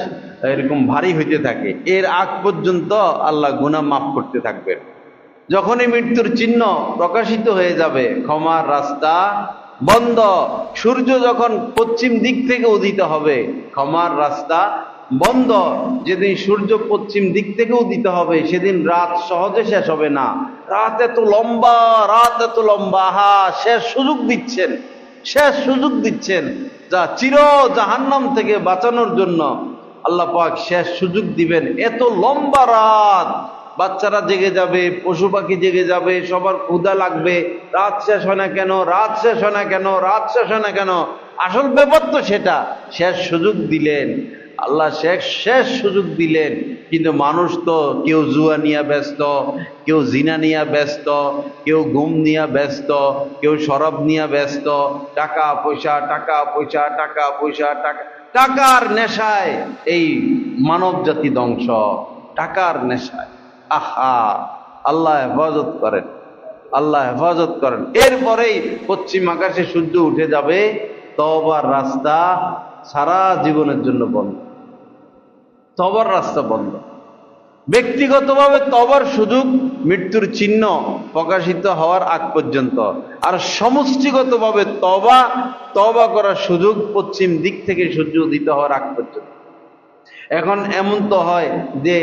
এরকম ভারী হইতে থাকে, এর আগ পর্যন্ত আল্লাহ গুনাহ মাফ করতে থাকবেন। যখনই মৃত্যুর চিহ্ন প্রকাশিত হয়ে যাবে, ক্ষমার রাস্তা বন্ধ। সূর্য যখন পশ্চিম দিক থেকে উদিত হবে, ক্ষমার রাস্তা বন্ধ। যেদিন সূর্য পশ্চিম দিক থেকে উদিত হবে সেদিন রাত সহজে শেষ হবে না। রাত এত লম্বা, রাত এত লম্বা, হা শেষ সুযোগ দিচ্ছেন, শেষ সুযোগ দিচ্ছেন, যা চির জাহান্নাম থেকে বাঁচানোর জন্য আল্লাহ পাক শেষ সুযোগ দিবেন। এত লম্বা রাত, বাচ্চারা জেগে যাবে, পশু পাখি জেগে যাবে, সবার ক্ষুধা লাগবে, রাত শেষ হয় না কেন, রাত শেষ হয় না কেন, রাত শেষ হয় না কেন। আসল ব্যাপার তো সেটা, শেষ সুযোগ দিলেন আল্লাহ, শেষ সুযোগ দিলেন। কিন্তু মানুষ তো কেউ জুয়া নিয়ে ব্যস্ত, কেউ জিনা নিয়ে ব্যস্ত, কেউ ঘুম নিয়ে ব্যস্ত, কেউ শরাব নিয়ে ব্যস্ত, টাকা পয়সা, টাকা পয়সা, টাকা পয়সা, টাকা, টাকার নেশায় এই মানব জাতি ধ্বংস, টাকার নেশায়। আহা, আল্লাহ হেফাজত করেন, আল্লাহ হেফাজত করেন। এরপরেই পশ্চিম আকাশে সূর্য উঠে যাবে, তওবার রাস্তা সারা জীবনের জন্য বন্ধ, তওবার রাস্তা বন্ধ। ব্যক্তিগতভাবে তওবার সুযোগ মৃত্যুর চিহ্ন প্রকাশিত হওয়ার আগ পর্যন্ত, আর সমষ্টিগতভাবে তওবা করার সুযোগ পশ্চিম দিক থেকে সূর্য উদিত হওয়ার আগ পর্যন্ত। এখন এমন তো হয় যে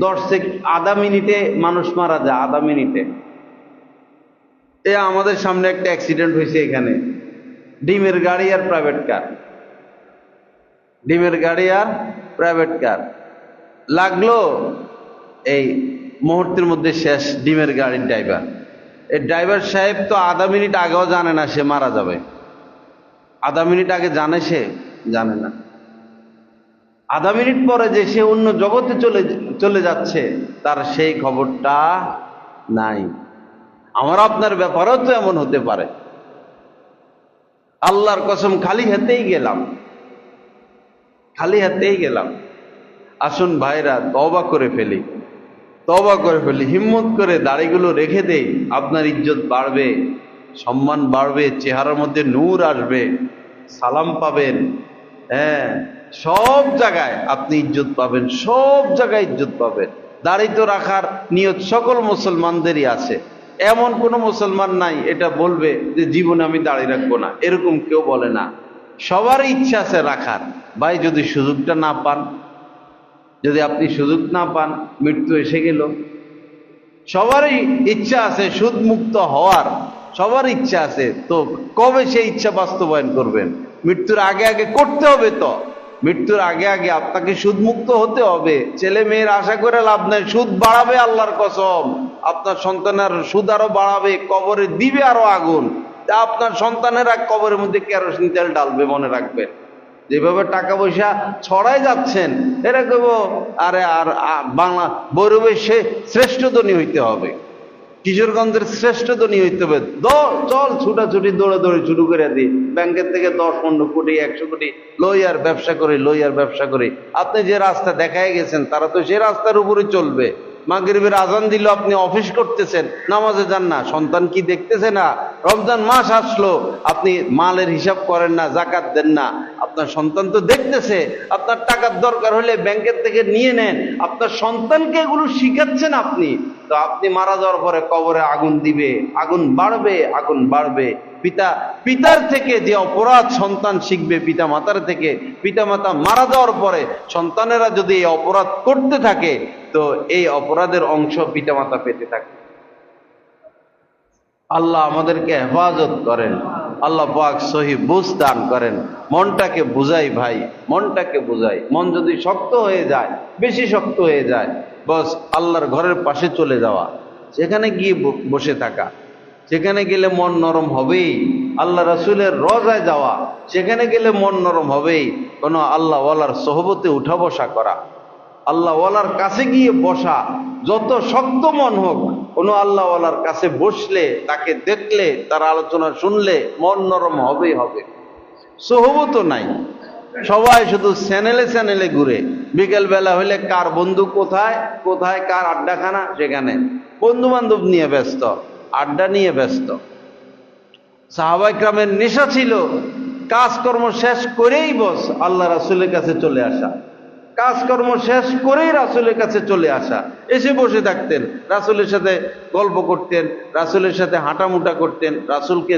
10 থেকে আধা মিনিটে মানুষ মারা যায়, আধা মিনিটে। আমাদের সামনে একটা অ্যাক্সিডেন্ট হয়েছে এখানে, ডিমের গাড়ি আর প্রাইভেট কার, ডিমের গাড়ি আর প্রাইভেট কার লাগলো, এই মুহূর্তের মধ্যে শেষ ডিমের গাড়ির ড্রাইভার। এই ড্রাইভার সাহেব তো আধা মিনিট আগেও জানে না সে মারা যাবে, আধা মিনিট আগে জানে, সে জানে না। আধা মিনিট পরে যে সে অন্য জগতে চলে যাচ্ছে, তার সেই খবরটা নাই। আমার আপনার ব্যাপারেও তো এমন হতে পারে। আল্লাহর কসম, খালি হাতেই গেলাম, খালি হাতেই গেলাম। আসুন ভাইরা, তওবা করে ফেলি, তওবা করে ফেলি, হিম্মত করে দাড়িগুলো রেখে দেই। আপনার ইজ্জত বাড়বে, সম্মান বাড়বে, চেহারার মধ্যে নূর আসবে, সালাম পাবেন। সব জায়গায় আপনি ইজ্জত পাবেন, সব জায়গায় ইজ্জত পাবেন। দাড়ি তো রাখার নিয়ত সকল মুসলমানদেরই আছে, এমন কোন মুসলমান নাই এটা বলবে যে জীবনে আমি দাড়ি রাখবো না, এরকম কেউ বলে না। সবারই ইচ্ছা আছে রাখার। ভাই, যদি সুযোগটা না পান, যদি আপনি সুযোগ না পান, মৃত্যু এসে গেল। সবারই ইচ্ছা আছে সুদ মুক্ত হওয়ার, সবার ইচ্ছা আছে, তো কবে সেই ইচ্ছা বাস্তবায়ন করবেন? মৃত্যুর আগে আগে করতে হবে তো, মৃত্যুর আগে আগে আপনাকে সুদ মুক্ত হতে হবে। ছেলে মেয়ের আশা করে লাভ নাই, সুদ বাড়াবে আল্লাহর কসম, আপনার সন্তানের সুদ আরো বাড়াবে, কবরে দিবে আরো আগুন। তা আপনার সন্তানেরা কবরের মধ্যে কেরোসিন তেল ডালবে, মনে রাখবেন। যেভাবে টাকা পয়সা ছড়াই যাচ্ছেন, এরকম আরে আর বাংলা বৈরবের সে শ্রেষ্ঠ ধনী হইতে হবে, কিশোরগঞ্জের শ্রেষ্ঠ ধনী হইতে হবে। চল ছুটাছুটি দৌড়াদৌড়ি শুরু করে দিই, ব্যাংকের থেকে 10-15 কোটি 100 কোটি লই আর ব্যবসা করি, লই আর ব্যবসা করি। আপনি যে রাস্তা দেখায় গেছেন, তারা তো সে রাস্তার উপরে চলবে। মাগরিবের আজান দিল, আপনি অফিস করতেছেন, নামাজে যান না, সন্তান কি দেখতেছে না? রমজান মাস আসলো, আপনি মালের হিসাব করেন না, জাকাত দেন না, আপনার সন্তান তো দেখতেছে। আপনার টাকার দরকার হলে ব্যাংকের থেকে নিয়ে নেন, আপনার সন্তানকে এগুলো শিখাচ্ছেন আপনি। তো আপনি মারা যাওয়ার পরে কবরে আগুন দিবে, আগুন বাড়বে, আগুন বাড়বে। পিতার থেকে যে অপরাধ সন্তান শিখবে, পিতা মাতার থেকে, পিতা মাতা মারা যাওয়ার পরে সন্তানেরা যদি এই অপরাধ করতে থাকে, তো এই অপরাধের অংশ পিতা মাতা পেতে থাকে। আল্লাহ আমাদেরকে হেফাজত করেন, আল্লাহ পাক সহি বুঝ দান করেন। মনটাকে বুঝাই ভাই, মনটাকে বুঝাই। মন যদি শক্ত হয়ে যায়, বেশি শক্ত হয়ে যায়, বস আল্লাহর ঘরের পাশে চলে যাওয়া, সেখানে গিয়ে বসে থাকা, সেখানে গেলে মন নরম হবেই। আল্লাহ রাসূলের রওজায় যাওয়া, সেখানে গেলে মন নরম হবেই। কোনো আল্লাহ ওয়ালার সোহবতে উঠা বসা করা, আল্লাহ ওয়ালার কাছে গিয়ে বসা, যত শক্ত মন হোক, কোনো আল্লাহ ওয়ালার কাছে বসলে, তাকে দেখলে, তার আলোচনা শুনলে মন নরম হবেই হবে। সোহবত নাই, সবাই শুধু চ্যানেলে চ্যানেলে ঘুরে। বিকেল বেলা হইলে কার বন্ধু কোথায়, কোথায় কার আড্ডাখানা, সেখানে বন্ধু বান্ধব নিয়ে ব্যস্ত, আড্ডা নিয়ে ব্যস্ত। সাহাবায়ে কেরামের নেশা ছিল কাজকর্ম শেষ করেই বস আল্লাহ রাসূলের কাছে চলে আসা, কাজকর্ম শেষ করেই রাসূলের কাছে চলে আসা, এসে বসে থাকতেন, রাসূলের সাথে গল্প করতেন, রাসূলের সাথে হাঁটামুটা করতেন, রাসূলকে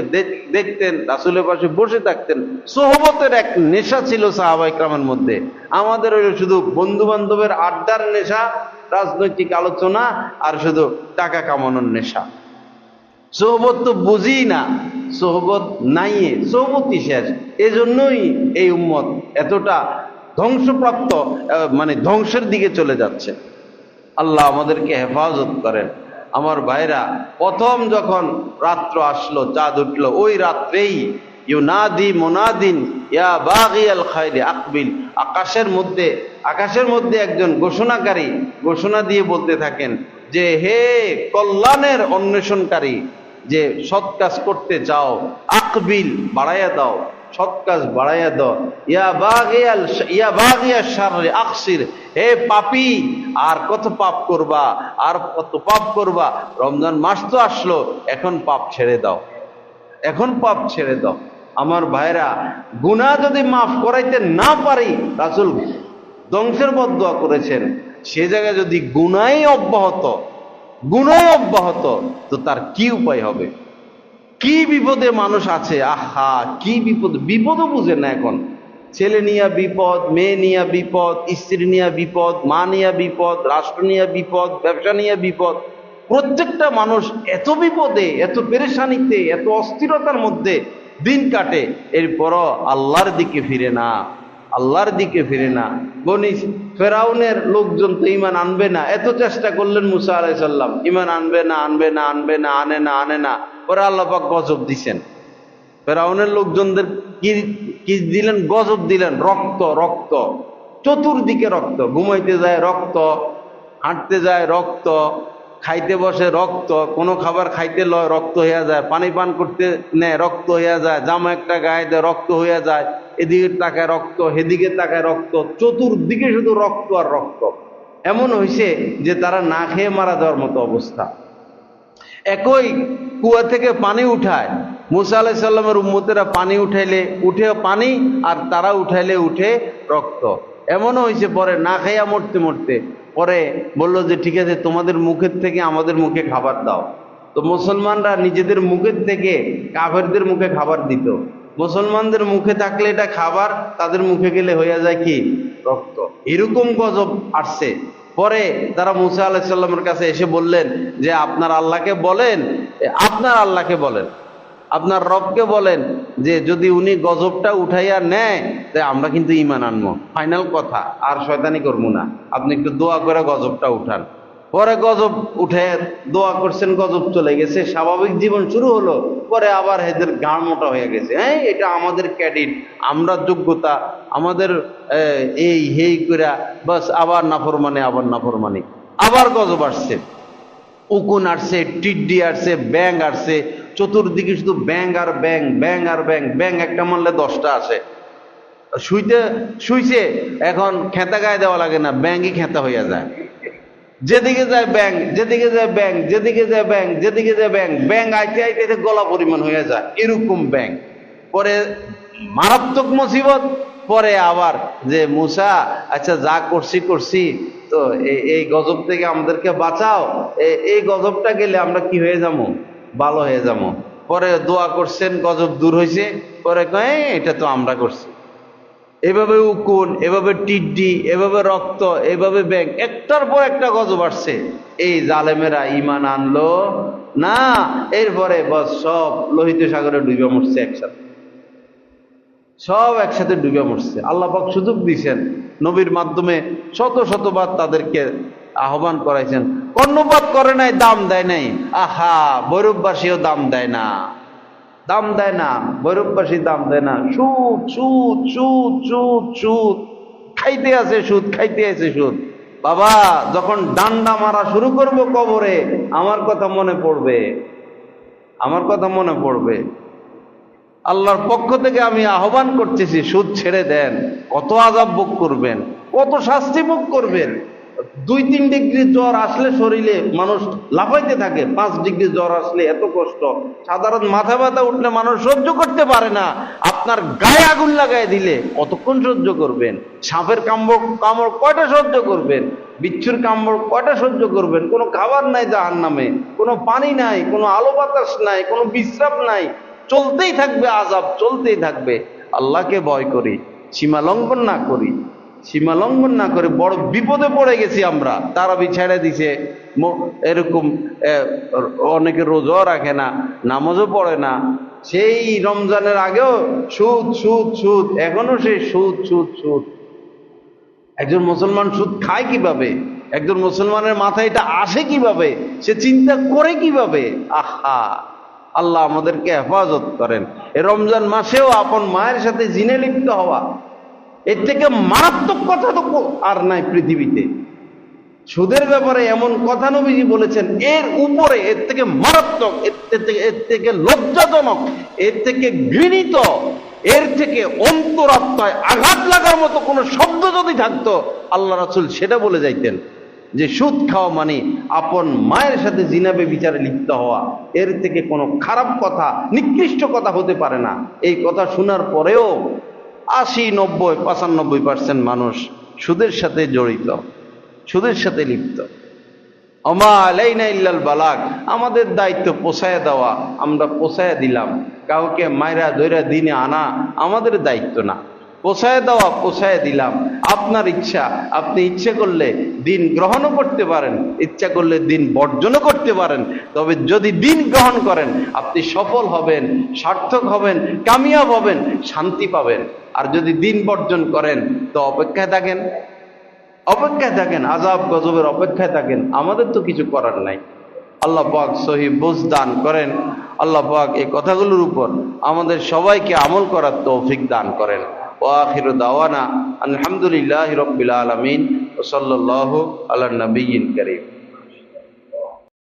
দেখতেন, রাসূলের পাশে বসে থাকতেন। সোহবতের এক নেশা ছিল সাহাবায়ে কেরামের মধ্যে। আমাদের হইল শুধু বন্ধু বান্ধবের আড্ডার নেশা, রাজনৈতিক আলোচনা, আর শুধু টাকা কামানোর নেশা। সোহবত তো বুঝি না, সোহবত নাই, সোহবতই শেষ। এজন্যই এই উম্মত এতটা ধ্বংসপ্রাপ্ত, মানে ধ্বংসের দিকে চলে যাচ্ছে। আল্লাহ আমাদেরকে হেফাজত করেন। আমার ভাইরা, প্রথম যখন রাত্র আসলো, চাঁদ উঠলো, ওই রাত্রেই ইউনাদি মুনাদিন ইয়া বাগিয়াল খায়রি আকবিল, আকাশের মধ্যে একজন ঘোষণাকারী ঘোষণা দিয়ে বলতে থাকেন যে, হে কল্যাণের অন্বেষণকারী, যে সৎ কাজ করতে চাও, আকবিল বাড়াইয়া দাও, সৎ কাজ বাড়াইয়া দাও। ইয়া বাগিয়াল শাররি আকসির, হে পাপী, আর কত পাপ করবা, আর কত পাপ করবা, রমজান মাস তো আসলো, এখন পাপ ছেড়ে দাও, এখন পাপ ছেড়ে দাও। আমার ভাইরা, গুনাহ যদি মাফ করাইতে না পারি, রাসূল ধ্বংসের বদদুয়া করেছেন। সে জায়গায় যদি গুনাহই অব্যাহত, তো তার কি উপায় হবে? কি বিপদে মানুষ আছে, আহা কি বিপদও বুঝে না এখন। ছেলে নিয়ে বিপদ, মেয়ে নিয়ে বিপদ, স্ত্রী নিয়ে বিপদ, মা নিয়ে বিপদ, রাষ্ট্র নিয়ে বিপদ, ব্যবসা নিয়ে বিপদ। প্রত্যেকটা মানুষ এত বিপদে, এত পেরেশানিতে, এত অস্থিরতার মধ্যে দিন কাটে, এরপরও আল্লাহর দিকে ফিরে না, আল্লাহর দিকে ফিরে না। বনি ফেরাউনের লোকজন তো ঈমান আনবে না, এত চেষ্টা করলেন মুসা আলাইহিস সালাম, ঈমান আনবে না, আনে না। পরে আল্লাহ পাক গজব দিছেন। ফেরাউনের লোকজনদের কি দিলেন? গজব দিলেন। রক্ত, চতুর্দিকে রক্ত, ঘুমাইতে যায় রক্ত, হাঁটতে যায় রক্ত, খাইতে বসে রক্ত, কোনো খাবার খাইতে লয় রক্ত হইয়া যায়, পানি পান করতে নেয় রক্ত হইয়া যায়, জামা একটা গায়ে দেয় রক্ত হইয়া যায়, এদিকে তাকায় রক্ত, সেদিকে তাকায় রক্ত, চতুর্দিকে শুধু রক্ত আর রক্ত। এমন হয়েছে যে তারা না খেয়ে মারা যাওয়ার মতো অবস্থা। একই কুয়া থেকে পানি উঠায়, মুসা আলাইহিস সালামের উম্মতেরা পানি উঠাইলে উঠে পানি, আর তারা উঠাইলে উঠে রক্ত। এমনও হয়েছে পরে না খাইয়া মরতে পরে বললো যে ঠিক আছে, তোমাদের মুখের থেকে আমাদের মুখে খাবার দাও। তো মুসলমানরা নিজেদের মুখের থেকে কাফেরদের মুখে খাবার দিত। মুসলমানদের মুখে থাকলে এটা খাবার, তাদের মুখে গেলে হইয়া যায় কি? রক্ত। এরকম গজব আসছে। পরে তারা মুসা আলাইহিস সালামের কাছে এসে বললেন যে, আপনার আল্লাহকে বলেন, আপনার রবকে বলেন যে যদি উনি গজবটা উঠাইয়া নেয়, তাই আমরা কিন্তু ঈমান আনবো, ফাইনাল কথা, আর শয়তানি করবো না, আপনি একটু দোয়া করে গজবটা উঠান। পরে গজব উঠে দোয়া করছেন, গজব চলে গেছে, স্বাভাবিক জীবন শুরু হলো। পরে আবার এদের গাঁড় মোটা হয়ে গেছে, হ্যাঁ এটা আমাদের ক্রেডিট, আমরা যোগ্যতা, আমাদের এই হেই কইরা বাস আবার নাফরমানি, আবার গজব আসছে, উকুন আসছে, টিড্ডি আসছে, ব্যাং আসছে, চতুর্দিকে শুধু ব্যাং আর ব্যাং, একটা মারলে 10টা আসে। শুইছে, এখন খেতা গায়ে দেওয়া লাগে না, ব্যাংই খেতা হইয়া যায়। যেদিকে যায় ব্যাং আইতে গলা পরিমাণ হয়ে যায়, এরকম ব্যাং। পরে মারাত্মক মুসিবত। পরে আবার যে মুসা, আচ্ছা যা করছি তো এই গজব থেকে আমাদেরকে বাঁচাও, এই গজবটা গেলে আমরা কি হয়ে যাবো? ভালো হয়ে যাবো। পরে দোয়া করছেন, গজব দূর হয়েছে, পরে কয় এটা তো আমরা করছি। এভাবে উকুন, এভাবে টিড্ডি, এভাবে রক্ত, এভাবে ব্যাং, একটার পর একটা গজব আসছে। এই জালেমেরা ইমান আনলো না, এরপরে বস সব লোহিত সাগরে ডুবে মরছে একসাথে, সব একসাথে ডুবে মরছে। আল্লাহ পাক সুযোগ দিয়েছেন, নবীর মাধ্যমে শত শতবার তাদেরকে আহ্বান করাইছেন, কর্ণপাত করে নাই, দাম দেয় নাই। আহা, ভৈরববাসীও দাম দেয় না, দাম দেয় না, ভৈরববাসী দাম দেয় না। সুদ সুদ সুদ সুদ সুদ, খাইতে আছে সুদ, খাইতে আছে সুদ। বাবা, যখন ডান্ডা মারা শুরু করব কবরে, আমার কথা মনে পড়বে, আমার কথা মনে পড়বে। আল্লাহর পক্ষ থেকে আমি আহ্বান করতেছি, সুদ ছেড়ে দেন। কত আযাব ভোগ করবেন, কত শাস্তি ভোগ করবেন। 2-3 ডিগ্রি জ্বর আসলে শরীরে মানুষ লাফাইতে থাকে, 5 ডিগ্রি জ্বর আসলে এত কষ্ট। সাধারণ মাথা ব্যথা উঠলে মানুষ সহ্য করতে পারে না, আপনার গায়ে আগুন লাগাই দিলে কতক্ষণ সহ্য করবেন? সাপের কামড় কয়টা সহ্য করবেন? বিচ্ছুর কামড় কয়টা সহ্য করবেন? কোনো খাবার নাই জাহান্নামে, কোনো পানি নাই, কোনো আলো বাতাস নাই, কোনো বিশ্রাম নাই, চলতেই থাকবে আযাব, চলতেই থাকবে। আল্লাহকে ভয় করি, সীমা লঙ্ঘন না করি, সীমা লঙ্ঘন না করে। বড় বিপদে পড়ে গেছি আমরা। তারাবি ছেড়ে দিছে, এরকম অনেকে রোজাও রাখে না, নামাজও পড়ে না। সেই রমজানের আগেও সুদ সুদ সুদ, এখনো সেই সুদ সুদ সুদ। একজন মুসলমান সুদ খায় কিভাবে? একজন মুসলমানের মাথায় এটা আসে কিভাবে? সে চিন্তা করে কিভাবে? আহা, আল্লাহ আমাদেরকে হেফাজত করেন। এই রমজান মাসেও আপন মায়ের সাথে জিনে লিপ্ত হওয়া, এর থেকে মারাত্মক কথা তো আর নাই পৃথিবীতে। সুদের ব্যাপারে এমন কথা নবীজি বলেছেন, এর উপরে, এর থেকে মারাত্মক, এর থেকে লজ্জাজনক, এর থেকে ঘৃণিত, এর থেকে অন্তরাত্মায় আঘাত লাগার মতো কোনো শব্দ যদি থাকতো, আল্লাহ রাসূল সেটা বলে যাইতেন, যে সুদ খাওয়া মানে আপন মায়ের সাথে জিনা ব্যভিচারে লিপ্ত হওয়া। এর থেকে কোনো খারাপ কথা, নিকৃষ্ট কথা হতে পারে না। এই কথা শোনার পরেও 80, 90, 95% মানুষ সুদের সাথে জড়িত, সুদের সাথে লিপ্ত। ওমা আলাইনা ইল্লাল বালাগ, আমাদের দায়িত্ব পৌঁছায় দেওয়া, আমরা পৌঁছায় দিলাম। কাউকে মাইরা ধইরা দিনে আনা আমাদের দায়িত্ব না, পৌঁছায় দেওয়া, পৌঁছায় দিলাম। আপনার ইচ্ছা, আপনি ইচ্ছে করলে দিন গ্রহণও করতে পারেন, ইচ্ছা করলে দিন বর্জনও করতে পারেন। তবে যদি দিন গ্রহণ করেন, আপনি সফল হবেন, সার্থক হবেন, কামিয়াব হবেন, শান্তি পাবেন। আর যদি দিন বর্জন করেন, তো অপেক্ষায় থাকেন, অপেক্ষায় থাকেন, আযাব গজবের অপেক্ষায় থাকেন। আমাদের তো কিছু করার নাই। আল্লাহ পাক সহি বুঝ দান করেন। আল্লাহ পাক এই কথাগুলোর উপর আমাদের সবাইকে আমল করার তৌফিক দান করেন। ওয়া আখিরু দাওয়ানা আলহামদুলিল্লাহি রাব্বিল আলামিন ওয়া সাল্লাল্লাহু আলা নবিয়্যিল কারীম।